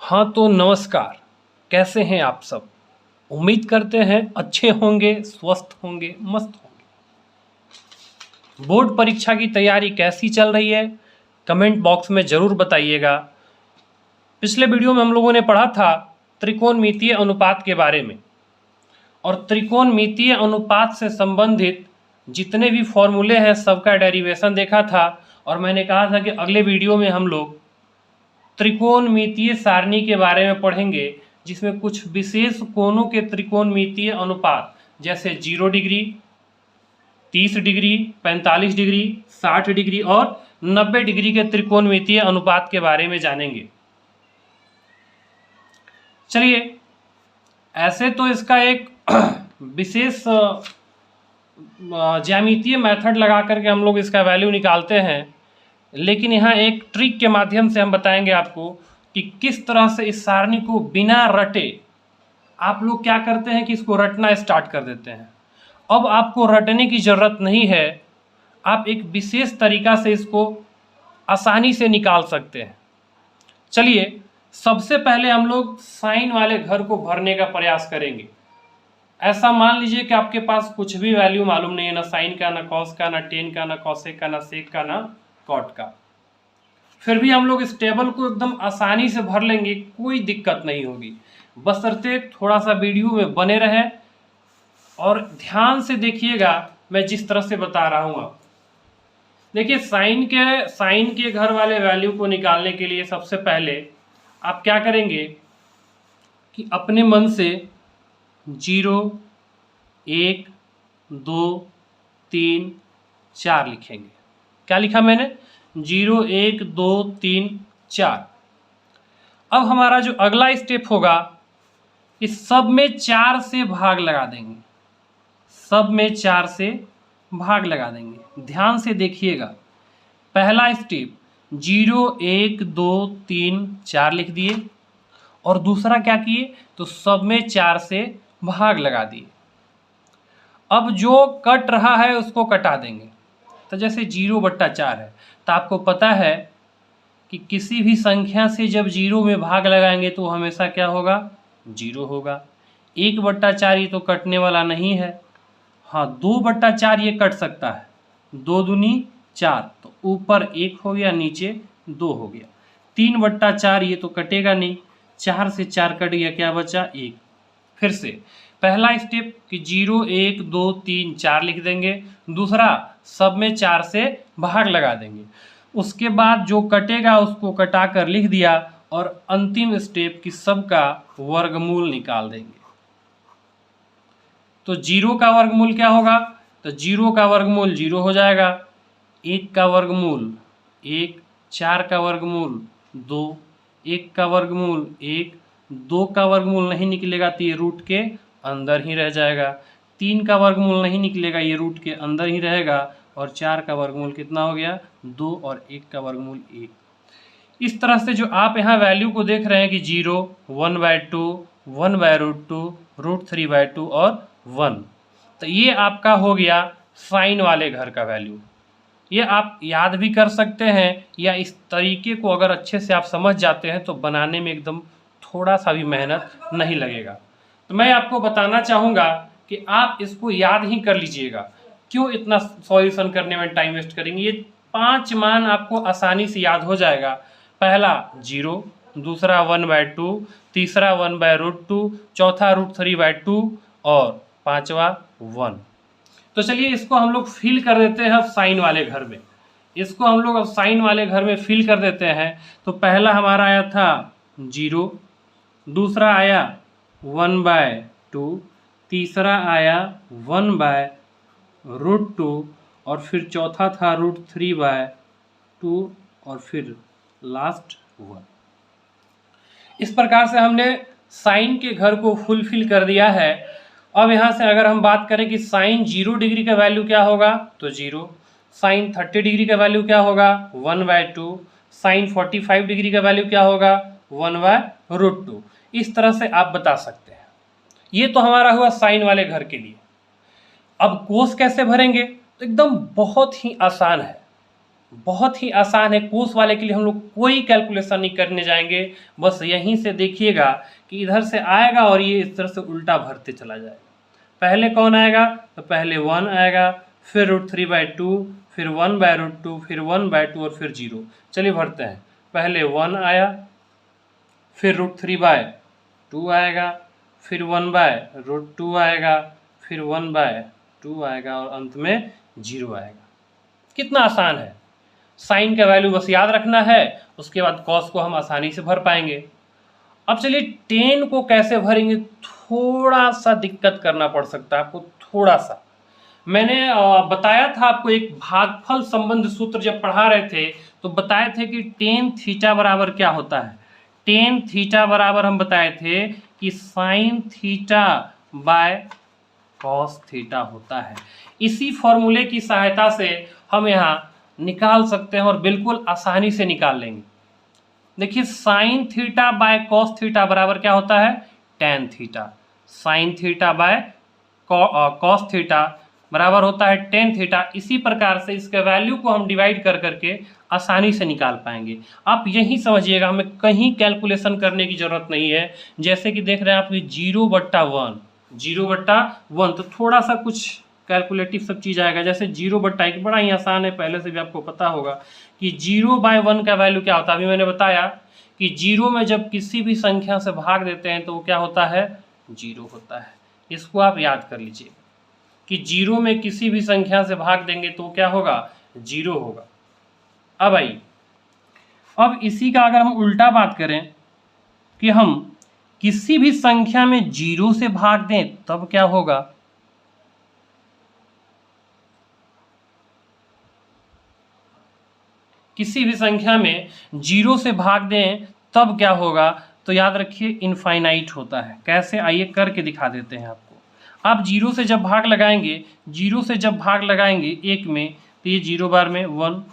हाँ तो नमस्कार। कैसे हैं आप सब? उम्मीद करते हैं अच्छे होंगे, स्वस्थ होंगे, मस्त होंगे। बोर्ड परीक्षा की तैयारी कैसी चल रही है कमेंट बॉक्स में ज़रूर बताइएगा। पिछले वीडियो में हम लोगों ने पढ़ा था त्रिकोणमितीय अनुपात के बारे में, और त्रिकोणमितीय अनुपात से संबंधित जितने भी फॉर्मूले हैं सबका डेरिवेशन देखा था। और मैंने कहा था कि अगले वीडियो में हम लोग त्रिकोणमितीय सारणी के बारे में पढ़ेंगे, जिसमें कुछ विशेष कोणों के त्रिकोणमितीय अनुपात जैसे 0 डिग्री, 30 डिग्री, 45 डिग्री, 60 डिग्री और 90 डिग्री के त्रिकोणमितीय अनुपात के बारे में जानेंगे। चलिए, ऐसे तो इसका एक विशेष ज्यामितीय मेथड लगा करके हम लोग इसका वैल्यू निकालते हैं, लेकिन यहाँ एक ट्रिक के माध्यम से हम बताएंगे आपको कि किस तरह से इस सारणी को बिना रटे आप लोग क्या करते हैं कि इसको रटना स्टार्ट कर देते हैं। अब आपको रटने की ज़रूरत नहीं है, आप एक विशेष तरीका से इसको आसानी से निकाल सकते हैं। चलिए, सबसे पहले हम लोग साइन वाले घर को भरने का प्रयास करेंगे। ऐसा मान लीजिए कि आपके पास कुछ भी वैल्यू मालूम नहीं है, ना साइन का, ना कॉस का, ना टेन का, ना कॉसेक का, ना सेक का, ना कॉट का। फिर भी हम लोग इस टेबल को एकदम आसानी से भर लेंगे, कोई दिक्कत नहीं होगी। बशर्ते थोड़ा सा वीडियो में बने रहे और ध्यान से देखिएगा मैं जिस तरह से बता रहा हूँ। आप देखिए, साइन के घर वाले वैल्यू को निकालने के लिए सबसे पहले आप क्या करेंगे कि अपने मन से 0, 1, 2, 3, 4 लिखेंगे। क्या लिखा मैंने? 0, 1, 2, 3, 4। अब हमारा जो अगला स्टेप होगा, इस सब में 4 से भाग लगा देंगे। सब में 4 से भाग लगा देंगे। ध्यान से देखिएगा, पहला स्टेप 0, 1, 2, 3, 4 लिख दिए, और दूसरा क्या किए तो सब में 4 से भाग लगा दिए। अब जो कट रहा है उसको कटा देंगे। तो जैसे 0/4 है, तो आपको पता है कि किसी भी संख्या से जब 0 में भाग लगाएंगे तो हमेशा क्या होगा? 0 होगा। 1/4 ये तो कटने वाला नहीं है। हाँ, 2/4 ये कट सकता है। 2 दूनी 4, तो ऊपर 1 हो गया, नीचे 2 हो गया। 3/4 ये तो कटेगा नहीं। 4 से 4 कट गया, क्या बचा? 1। फिर से पहला स्टेप कि 0, 1, 2, 3, 4 लिख देंगे। दूसरा सब में 4 से भाग लगा देंगे। उसके बाद जो कटेगा उसको कटा कर लिख दिया, और अंतिम स्टेप कि सब का वर्गमूल निकाल देंगे। तो 0 का वर्गमूल क्या होगा? तो 0 का वर्गमूल 0 हो जाएगा। 1 का वर्गमूल 1, 4 का वर्गमूल 2, 1 का वर्गमूल 1, 2 का वर्गमूल नहीं निकलेगा तो ये रूट के अंदर ही रह जाएगा। 3 का वर्गमूल नहीं निकलेगा, ये रूट के अंदर ही रहेगा। और 4 का वर्गमूल कितना हो गया? 2, और 1 का वर्गमूल 1। इस तरह से जो आप यहाँ वैल्यू को देख रहे हैं कि 0, 1/2, 1/√2, √3/2 और 1, तो ये आपका हो गया साइन वाले घर का वैल्यू। ये आप याद भी कर सकते हैं, या इस तरीके को अगर अच्छे से आप समझ जाते हैं तो बनाने में एकदम थोड़ा सा भी मेहनत नहीं लगेगा। तो मैं आपको बताना चाहूँगा कि आप इसको याद ही कर लीजिएगा। क्यों इतना सॉल्यूशन करने में टाइम वेस्ट करेंगे? ये 5 मान आपको आसानी से याद हो जाएगा। पहला 0, दूसरा 1/2, तीसरा 1/√2, चौथा √3/2 और पांचवा 1। तो चलिए, इसको हम लोग फिल कर देते हैं अब साइन वाले घर में। इसको हम लोग अब साइन वाले घर में फिल कर देते हैं। तो पहला हमारा आया था 0, दूसरा आया 1/2, तीसरा आया 1/√2, और फिर चौथा था √3/2, और फिर लास्ट 1। इस प्रकार से हमने साइन के घर को फुलफिल कर दिया है। अब यहाँ से अगर हम बात करें कि साइन 0 डिग्री का वैल्यू क्या होगा, तो 0। साइन 30 डिग्री का वैल्यू क्या होगा? 1/2। साइन 45 डिग्री का वैल्यू क्या होगा? 1/√2। इस तरह से आप बता सकते हैं। ये तो हमारा हुआ साइन वाले घर के लिए। अब कोस कैसे भरेंगे? तो एकदम बहुत ही आसान है। बहुत ही आसान है। कोस वाले के लिए हम लोग कोई कैलकुलेशन नहीं करने जाएंगे, बस यहीं से देखिएगा कि इधर से आएगा और ये इस तरह से उल्टा भरते चला जाएगा। पहले कौन आएगा, तो पहले 1 आएगा, फिर √3/2, फिर 1/√2, फिर 1/2 और फिर 0। चलिए भरते हैं। पहले 1 आया, फिर √3/2 आएगा, फिर 1/√2 आएगा, फिर 1/2 आएगा और अंत में 0 आएगा। कितना आसान है। साइन का वैल्यू बस याद रखना है, उसके बाद कॉस को हम आसानी से भर पाएंगे। अब चलिए 10 को कैसे भरेंगे, थोड़ा सा दिक्कत करना पड़ सकता है आपको, थोड़ा सा। मैंने बताया था आपको एक भागफल संबंध सूत्र जब पढ़ा रहे थे तो बताए थे कि tan थीटा बराबर क्या होता है। tan थीटा बराबर हम बताए थे कि sin theta by cos theta होता है। इसी फॉर्मूले की सहायता से हम यहाँ निकाल सकते हैं और बिल्कुल आसानी से निकाल लेंगे। देखिए sin theta by cos theta बराबर क्या होता है, tan theta. sin theta by cos theta बराबर होता है tan थीटा। इसी प्रकार से इसके वैल्यू को हम डिवाइड कर करके आसानी से निकाल पाएंगे। आप यही समझिएगा, हमें कहीं कैलकुलेशन करने की जरूरत नहीं है। जैसे कि देख रहे हैं आप 0/1, 0/1, तो थोड़ा सा कुछ कैलकुलेटिव सब चीज़ आएगा। जैसे 0/1 बड़ा ही आसान है, पहले से भी आपको पता होगा कि 0/1 का वैल्यू क्या होता है। अभी मैंने बताया कि 0 में जब किसी भी संख्या से भाग देते हैं तो वो क्या होता है, 0 होता है। इसको आप याद कर लीजिए कि 0 में किसी भी संख्या से भाग देंगे तो क्या होगा, 0 होगा। अब आइए, अब इसी का अगर हम उल्टा बात करें कि हम किसी भी संख्या में 0 से भाग दें तब क्या होगा, किसी भी संख्या में 0 से भाग दें तब क्या होगा, तो याद रखिए इनफाइनाइट होता है। कैसे, आइए करके दिखा देते हैं आपको। आप 0 से जब भाग लगाएंगे, 0 से जब भाग लगाएंगे 1 में, तो ये 0 बार में 1,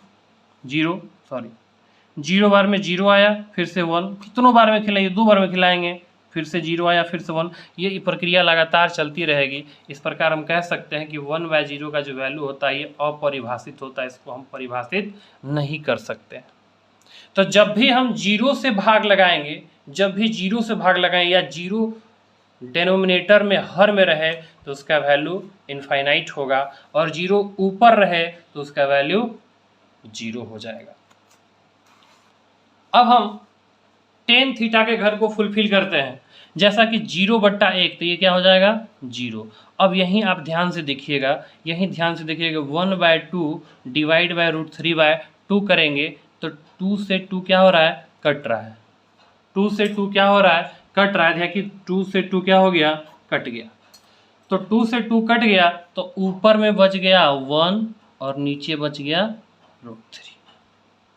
0 बार में 0 आया, फिर से 1, कितनों बार में खिलाइए, 2 बार में खिलाएंगे, फिर से 0 आया, फिर से 1। ये प्रक्रिया लगातार चलती रहेगी। इस प्रकार हम कह सकते हैं कि 1/0 का जो वैल्यू होता है ये अपरिभाषित होता है, इसको हम परिभाषित नहीं कर सकते। तो जब भी हम 0 से भाग लगाएंगे, जब भी 0 से भाग लगाएं या 0 डेनोमिनेटर में हर में रहे तो उसका वैल्यू इनफाइनाइट होगा, और 0 ऊपर रहे तो उसका वैल्यू 0 हो जाएगा। अब हम tan थीटा के घर को फुलफिल करते हैं। जैसा कि 0/1, तो ये क्या हो जाएगा, 0। अब यहीं आप ध्यान से देखिएगा, 1/2 डिवाइड बाय √3/2 करेंगे तो 2 से 2 क्या हो रहा है, कट रहा है। 2 से 2 क्या हो रहा है, कट रहा है। देखिए 2 से 2 क्या हो गया, कट गया। तो 2 से 2 कट गया तो ऊपर में बच गया 1 और नीचे बच गया √3।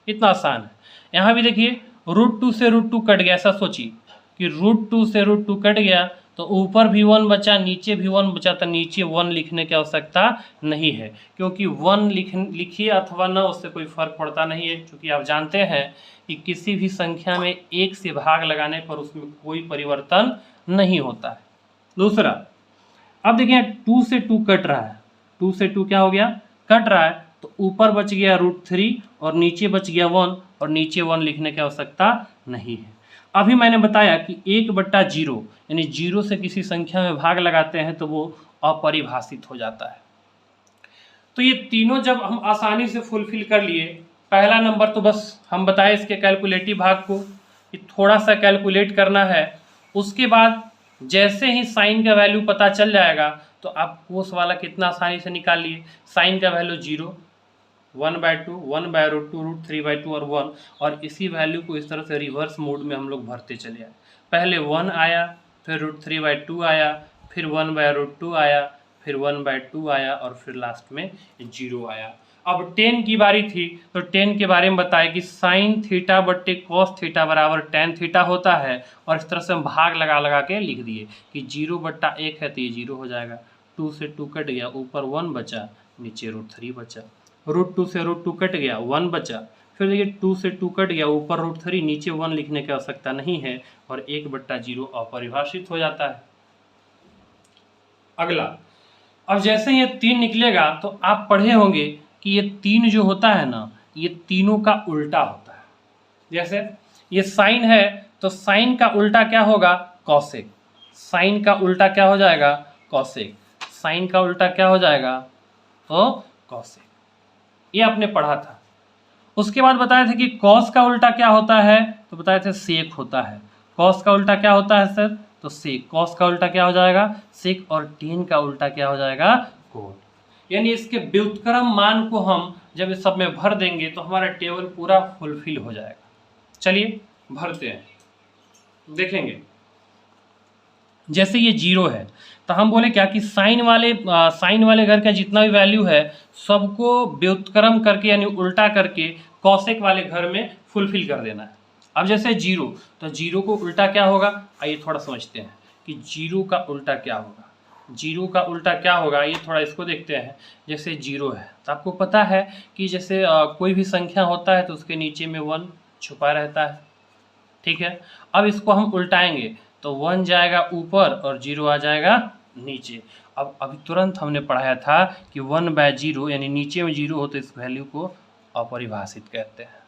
इतना आसान है। यहाँ भी देखिए √2 से √2 कट गया। ऐसा सोचिए कि √2 से √2 कट गया तो ऊपर भी 1 बचा, नीचे भी 1 बचा, तो नीचे 1 लिखने की आवश्यकता नहीं है, क्योंकि 1 लिखिए अथवा न, उससे कोई फर्क पड़ता नहीं है। क्योंकि आप जानते हैं कि किसी भी संख्या में 1 से भाग लगाने पर उसमें कोई परिवर्तन नहीं होता है। दूसरा, अब देखिए 2 से 2 कट रहा है, 2 से 2 क्या हो गया, कट रहा है, तो ऊपर बच गया √3 और नीचे बच गया 1, और नीचे 1 लिखने की आवश्यकता नहीं है। अभी मैंने बताया कि 1/0 यानी 0 से किसी संख्या में भाग लगाते हैं तो वो अपरिभाषित हो जाता है। तो ये तीनों जब हम आसानी से फुलफिल कर लिए, पहला नंबर तो बस हम बताए इसके कैलकुलेटिव भाग को कि थोड़ा सा कैलकुलेट करना है। उसके बाद जैसे ही साइन का वैल्यू पता चल जाएगा तो आप कोस वाला कितना आसानी से निकाल लिए। साइन का वैल्यू 0, 1/2, 1/√2, √3/2 और 1, और इसी वैल्यू को इस तरह से रिवर्स मोड में हम लोग भरते चले आए। पहले 1 आया, फिर √3/2 आया, फिर 1/√2 आया, फिर 1/2 आया, और फिर लास्ट में 0 आया। अब 10 की बारी थी, तो 10 के बारे में बताया कि साइन थीटा बट्टे कॉस थीटा बराबर tan थीटा होता है, और इस तरह से हम भाग लगा लगा के लिख दिए कि 0/1 है तो ये 0 हो जाएगा। 2 से 2 कट गया, ऊपर 1 बचा, नीचे √3 बचा। √2 से √2 कट गया, 1 बचा। फिर देखिए 2 से 2 कट गया, ऊपर √3, नीचे 1 लिखने की आवश्यकता नहीं है, और 1/0 अपरिभाषित हो जाता है। अगला, अब जैसे ये 3 निकलेगा तो आप पढ़े होंगे कि ये 3 जो होता है ना, ये तीनों का उल्टा होता है। जैसे ये साइन है तो साइन का उल्टा क्या होगा, कॉसेक। साइन का उल्टा क्या हो जाएगा, कॉसेक। साइन का उल्टा क्या हो जाएगा, तो कॉसेक। ये आपने पढ़ा था। उसके बाद बताए थे कि कॉस का उल्टा क्या होता है, तो बताए थे सेक होता है। कॉस का उल्टा क्या होता है सर, तो सेक। कॉस का उल्टा क्या हो जाएगा, सेक। और टेन का उल्टा क्या हो जाएगा, कोण। यानी इसके व्युत्क्रम मान को हम जब इस सब में भर देंगे तो हमारा टेबल पूरा फुलफिल हो जाएगा। चलिए भरते हैं, देखेंगे। जैसे ये 0 है तो हम बोले क्या कि साइन वाले घर का जितना भी वैल्यू है सबको व्युत्क्रम करके यानी उल्टा करके कॉसेक वाले घर में फुलफिल कर देना है। अब जैसे 0, तो 0 को उल्टा क्या होगा, आइए थोड़ा समझते हैं कि 0 का उल्टा क्या होगा। 0 का उल्टा क्या होगा, ये थोड़ा इसको देखते हैं। जैसे 0 है तो आपको पता है कि जैसे कोई भी संख्या होता है तो उसके नीचे में 1 छुपा रहता है, ठीक है। अब इसको हम उल्टाएंगे तो 1 जाएगा ऊपर और 0 आ जाएगा नीचे। अब अभी तुरंत हमने पढ़ाया था कि 1/0 यानी नीचे में 0 हो तो इस वैल्यू को अपरिभाषित कहते हैं।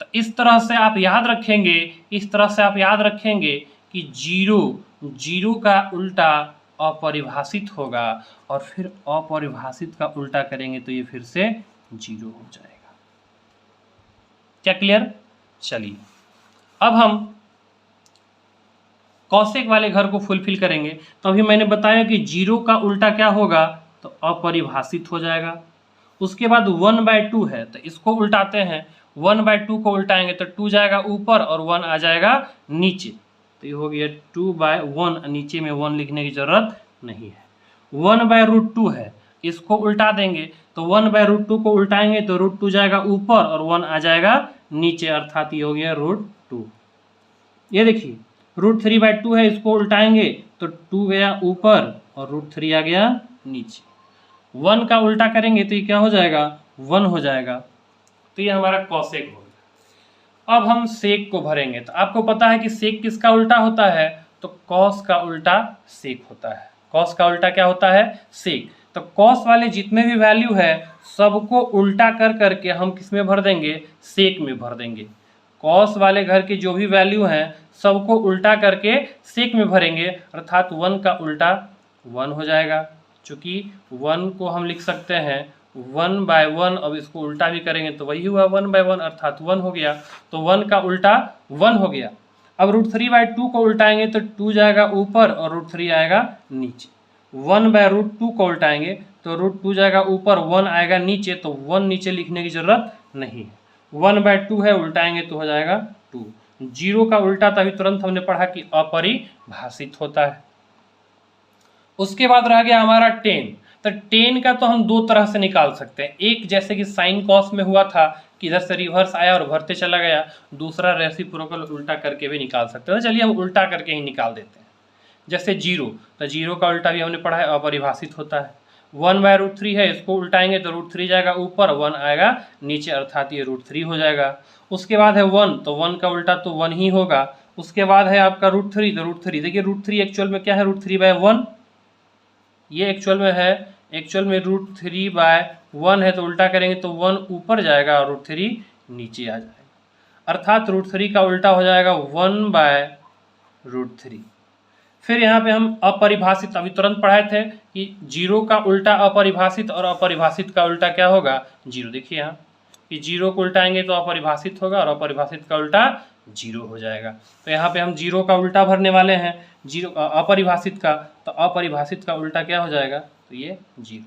तो इस तरह से आप याद रखेंगे, इस तरह से आप याद रखेंगे कि 0 का उल्टा अपरिभाषित होगा और फिर अपरिभाषित का उल्टा करेंगे तो ये फिर से 0 हो जाएगा। क्या क्लियर? चलिए अब हम कॉसेक वाले घर को फुलफिल करेंगे। तो अभी मैंने बताया कि 0 का उल्टा क्या होगा, तो अपरिभाषित हो जाएगा। उसके बाद 1/2 है तो इसको उल्टाते हैं। 1/2 को उल्टाएंगे तो 2 जाएगा ऊपर और 1 आ जाएगा नीचे। तो ये हो गया 2/1, नीचे में 1 लिखने की जरूरत नहीं है। 1/√2 है, इसको उल्टा देंगे तो 1/√2 को उल्टाएंगे तो √2 जाएगा ऊपर और 1 आ जाएगा नीचे, अर्थात ये हो गया √2। ये देखिए √3/2 है, इसको उल्टाएंगे तो 2 गया ऊपर और √3 आ गया नीचे। 1 का उल्टा करेंगे तो ये क्या हो जाएगा, 1 हो जाएगा। तो ये हमारा कॉसेक हो गया। अब हम सेक को भरेंगे। तो आपको पता है कि सेक किसका उल्टा होता है, तो कॉस का उल्टा सेक होता है। कॉस का उल्टा क्या होता है, सेक। तो कॉस वाले जितने भी वैल्यू है सबको उल्टा कर करके हम किस में भर देंगे, सेक में भर देंगे। कॉस वाले घर के जो भी वैल्यू हैं सबको उल्टा करके सेक में भरेंगे, अर्थात 1 का उल्टा 1 हो जाएगा। चूंकि 1 को हम लिख सकते हैं 1/1, अब इसको उल्टा भी करेंगे तो वही हुआ 1/1, अर्थात 1 हो गया। तो 1 का उल्टा 1 हो गया। अब √3/2 को उल्टाएंगे तो 2 जाएगा ऊपर और √3 आएगा नीचे। 1/√2 को उल्टाएंगे तो √2 जाएगा ऊपर, 1 आएगा नीचे, तो 1 नीचे लिखने की जरूरत नहीं है। 1/2 है, उल्टाएंगे तो हो जाएगा 2। 0 का उल्टा तभी तुरंत हमने पढ़ा कि अपरिभाषित होता है। उसके बाद रह गया हमारा 10। तो 10 का तो हम दो तरह से निकाल सकते हैं। एक जैसे कि साइन कॉस में हुआ था कि इधर से रिवर्स आया और भरते चला गया। दूसरा रेसिप्रोकल उल्टा करके भी निकाल सकते हैं। तो चलिए हम उल्टा करके ही निकाल देते हैं। जैसे 0, तो 0 का उल्टा भी हमने पढ़ा है, अपरिभाषित होता है। 1/√3 है, इसको उल्टाएंगे तो √3 जाएगा ऊपर, 1 आएगा नीचे, अर्थात ये √3 हो जाएगा। उसके बाद है 1, तो 1 का उल्टा तो 1 ही होगा। उसके बाद है आपका √3, तो √3 देखिए √3 एक्चुअल में क्या है, √3/1। ये एक्चुअल में है, एक्चुअल में √3/1 है, तो उल्टा करेंगे तो 1 ऊपर जाएगा और √3 नीचे आ जाएगा, अर्थात √3 का उल्टा हो जाएगा 1/√3। फिर यहाँ पे हम अपरिभाषित अभी तुरंत पढ़ाए थे कि 0 का उल्टा अपरिभाषित और अपरिभाषित का उल्टा क्या होगा, 0। देखिए यहाँ कि 0 को उल्टाएंगे तो अपरिभाषित होगा और अपरिभाषित का उल्टा 0 हो जाएगा। तो यहाँ पे हम 0 का उल्टा भरने वाले हैं, 0 अपरिभाषित का, तो अपरिभाषित का उल्टा क्या हो जाएगा, तो ये 0।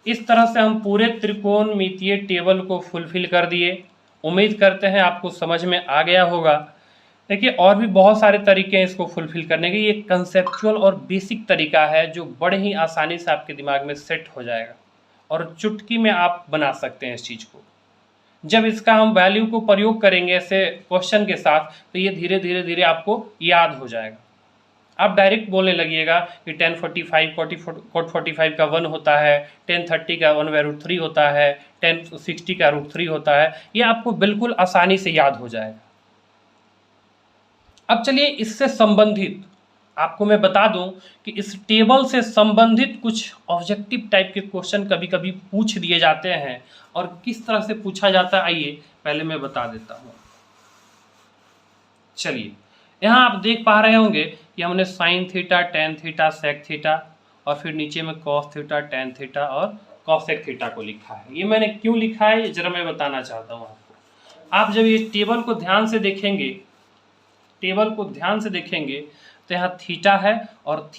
इस तरह से हम पूरे त्रिकोणमितीय टेबल को फुलफिल कर दिए। उम्मीद करते हैं आपको समझ में आ गया होगा। देखिए और भी बहुत सारे तरीके हैं इसको फुलफिल करने के। ये कंसेप्चुअल और बेसिक तरीका है जो बड़े ही आसानी से आपके दिमाग में सेट हो जाएगा और चुटकी में आप बना सकते हैं इस चीज़ को। जब इसका हम वैल्यू को प्रयोग करेंगे ऐसे क्वेश्चन के साथ तो ये धीरे धीरे धीरे आपको याद हो जाएगा। आप डायरेक्ट बोलने लगिएगा कि 1045 cot 45 का 1 होता है, 1030 का 1/√3 होता है, 1060 का √3 होता है। ये आपको बिल्कुल आसानी से याद हो जाएगा। अब चलिए इससे संबंधित आपको मैं बता दूं कि इस टेबल से संबंधित कुछ ऑब्जेक्टिव टाइप के क्वेश्चन कभी कभी पूछ दिए जाते हैं, और किस तरह से पूछा जाता है आइए पहले मैं बता देता हूं। चलिए, यहाँ आप देख पा रहे होंगे कि हमने sine theta, tan theta, sec theta और फिर नीचे में कॉस थीटा, टेन थीटा और कॉसेक थीटा को लिखा है। ये मैंने क्यों लिखा है जरा मैं बताना चाहता हूँ आपको। आप जब ये टेबल को ध्यान से देखेंगे, टेबल को ध्यान से देखेंगे तो यहाँ थीटा है, और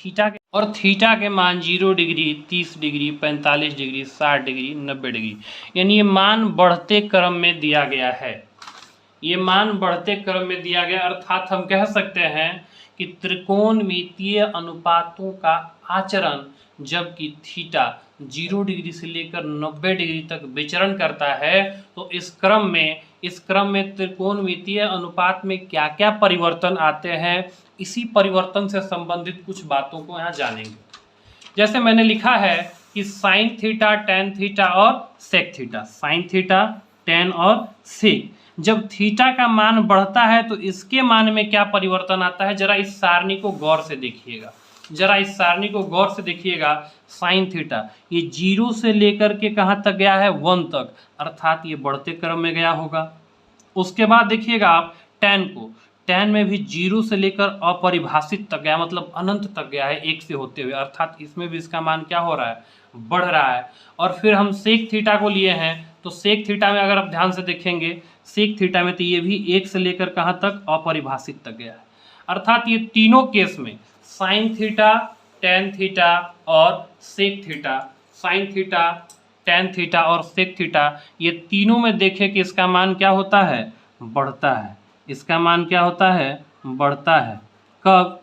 थीटा के मान 0 degree, 30 degree, 45 degree, 60 degree, 90 degree, यानी ये मान बढ़ते क्रम में दिया गया है। ये मान बढ़ते क्रम में दिया गया, अर्थात हम कह सकते हैं कि त्रिकोणमितीय अनुपातों का आचरण जबकि थीटा 0 डिग्री से लेकर 90 डिग्री तक विचरण करता है, तो इस क्रम में त्रिकोणमितीय अनुपात में क्या क्या परिवर्तन आते हैं, इसी परिवर्तन से संबंधित कुछ बातों को यहाँ जानेंगे। जैसे मैंने लिखा है कि साइन थीटा, टेन थीटा और sec theta, sine theta, tan और सेक, जब थीटा का मान बढ़ता है तो इसके मान में क्या परिवर्तन आता है, जरा इस सारणी को गौर से देखिएगा, जरा इस सारणी को गौर से देखिएगा। साइन थीटा ये 0 से लेकर के कहाँ तक गया है, 1 तक, अर्थात ये बढ़ते क्रम में गया होगा। उसके बाद देखिएगा आप टेन को, टेन में भी 0 से लेकर अपरिभाषित तक गया, मतलब अनंत तक गया है 1 से होते हुए, अर्थात इसमें भी इसका मान क्या हो रहा है, बढ़ रहा है। और फिर हम सेक थीटा को लिए हैं, तो सेक थीटा में अगर आप ध्यान से देखेंगे, सेक थीटा में तो ये भी 1 से लेकर कहाँ तक, अपरिभाषित तक गया है। अर्थात ये तीनों केस में साइन थीटा, टेन थीटा और sec theta, sine theta, tan theta और सेक थीटा, ये तीनों में देखें कि इसका मान क्या होता है, बढ़ता है। इसका मान क्या होता है, बढ़ता है। कब,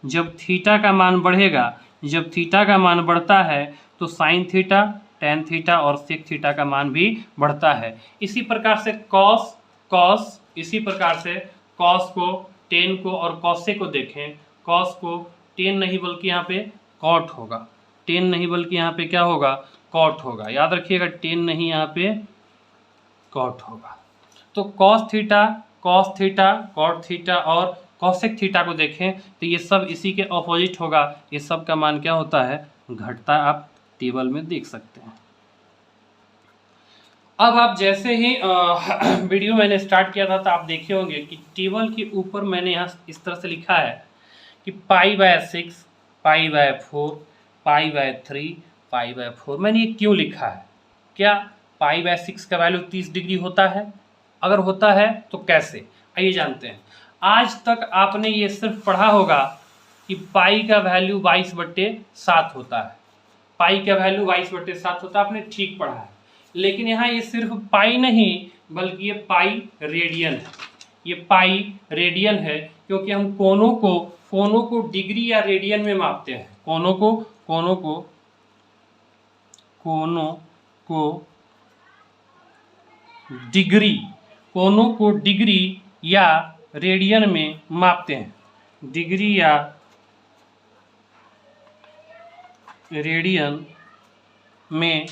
जब थीटा का मान बढ़ेगा, जब थीटा का मान बढ़ता है तो साइन थीटा, टेन थीटा और सेक थीटा का मान भी बढ़ता है। इसी प्रकार से कॉस, इसी प्रकार से कॉस को, टेन को और कॉसे को देखें, कॉस को टेन नहीं बल्कि यहाँ पे कॉट होगा, टेन नहीं बल्कि यहाँ पे क्या होगा, कॉट होगा, याद रखिएगा, टेन नहीं यहाँ पे कॉट होगा। तो कॉस थीटा, कॉट थीटा और कॉसेक थीटा को देखें तो ये सब इसी के ऑपोजिट होगा, ये सब का मान क्या होता है, घटता, आप टेबल में देख सकते हैं। अब आप जैसे ही वीडियो मैंने स्टार्ट किया था तो आप देखे होंगे कि टेबल के ऊपर मैंने यहाँ इस तरह से लिखा है कि π/6, π/4, π/3, π/4। मैंने ये क्यों लिखा है, क्या π/6 का वैल्यू 30 डिग्री होता है, अगर होता है तो कैसे, आइए जानते हैं। आज तक आपने ये सिर्फ पढ़ा होगा कि पाई का वैल्यू 22/7 होता है, पाई का वैल्यू 22/7 होता है, आपने ठीक पढ़ा है। लेकिन यहाँ ये सिर्फ पाई नहीं बल्कि ये पाई रेडियन है, ये पाई रेडियन है, क्योंकि हम कोनों को डिग्री या रेडियन में मापते हैं, कोनों को डिग्री या रेडियन में मापते हैं, डिग्री या रेडियन में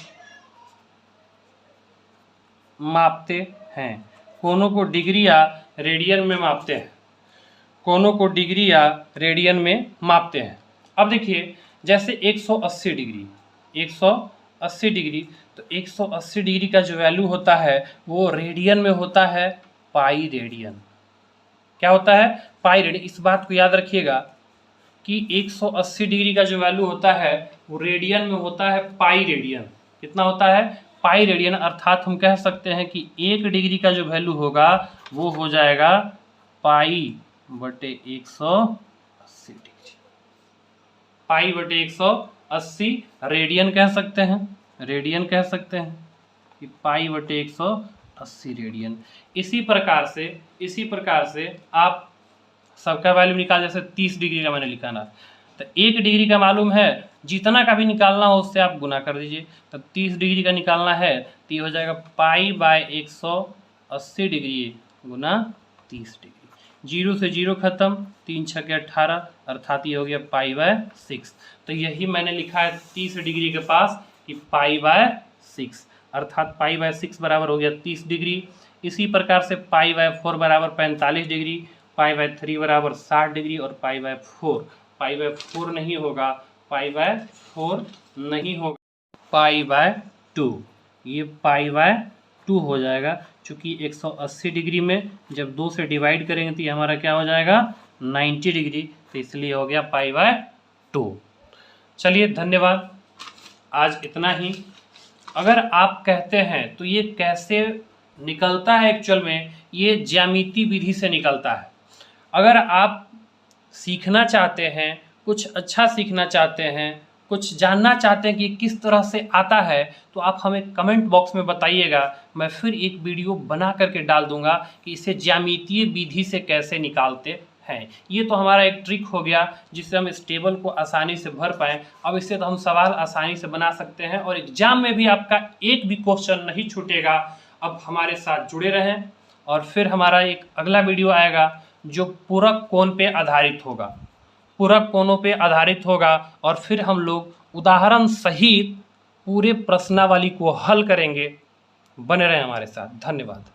मापते हैं, कोनों को डिग्री या रेडियन में मापते हैं, कोनों को डिग्री या रेडियन में मापते हैं। अब देखिए जैसे 180 डिग्री, तो 180 डिग्री का जो वैल्यू होता है वो रेडियन में होता है पाई रेडियन। क्या होता है, पाई रेडियन। इस बात को याद रखिएगा कि 180 डिग्री का जो वैल्यू होता है वो रेडियन में होता है पाई रेडियन। कितना होता है, पाई रेडियन। अर्थात हम कह सकते हैं कि 1 डिग्री का जो वैल्यू होगा वो हो जाएगा π/180 डिग्री, π/180 रेडियन कह सकते हैं, रेडियन कह सकते हैं कि π/180 रेडियन। इसी प्रकार से आप सबका वैल्यू निकाल, जैसे 30 डिग्री का मैंने लिखा ना, तो 1 डिग्री का मालूम है, जितना का भी निकालना हो उससे आप गुना कर दीजिए। तो 30 डिग्री का निकालना है तो ये हो जाएगा π/180 डिग्री गुना 30 डिग्री। 0 से 0 खत्म, 3 × 6 = 18, अर्थात ये हो गया π/6। तो यही मैंने लिखा है 30 डिग्री के पास कि π/6, अर्थात π/6 बराबर हो गया 30 डिग्री। इसी प्रकार से π/4 बराबर 45 डिग्री, π/3 बराबर 60 डिग्री और π/4, π/4 नहीं होगा, π/4 नहीं होगा, π/2, ये π/2 हो जाएगा। चूँकि 180 डिग्री में जब 2 से डिवाइड करेंगे तो ये हमारा क्या हो जाएगा 90 डिग्री, तो इसलिए हो गया π/2। चलिए धन्यवाद, आज इतना ही। अगर आप कहते हैं तो ये कैसे निकलता है, एक्चुअल में ये ज्यामिति विधि से निकलता है। अगर आप सीखना चाहते हैं, कुछ अच्छा सीखना चाहते हैं, कुछ जानना चाहते हैं कि किस तरह से आता है, तो आप हमें कमेंट बॉक्स में बताइएगा, मैं फिर एक वीडियो बना करके डाल दूंगा कि इसे ज्यामितीय विधि से कैसे निकालते हैं। ये तो हमारा एक ट्रिक हो गया जिससे हम इस टेबल को आसानी से भर पाएँ। अब इससे तो हम सवाल आसानी से बना सकते हैं और एग्जाम में भी आपका एक भी क्वेश्चन नहीं छूटेगा। अब हमारे साथ जुड़े रहें और फिर हमारा एक अगला वीडियो आएगा जो पूरक कोण पे आधारित होगा, पूरक कोणों पे आधारित होगा, और फिर हम लोग उदाहरण सहित पूरे प्रश्नावली को हल करेंगे। बने रहें हमारे साथ। धन्यवाद।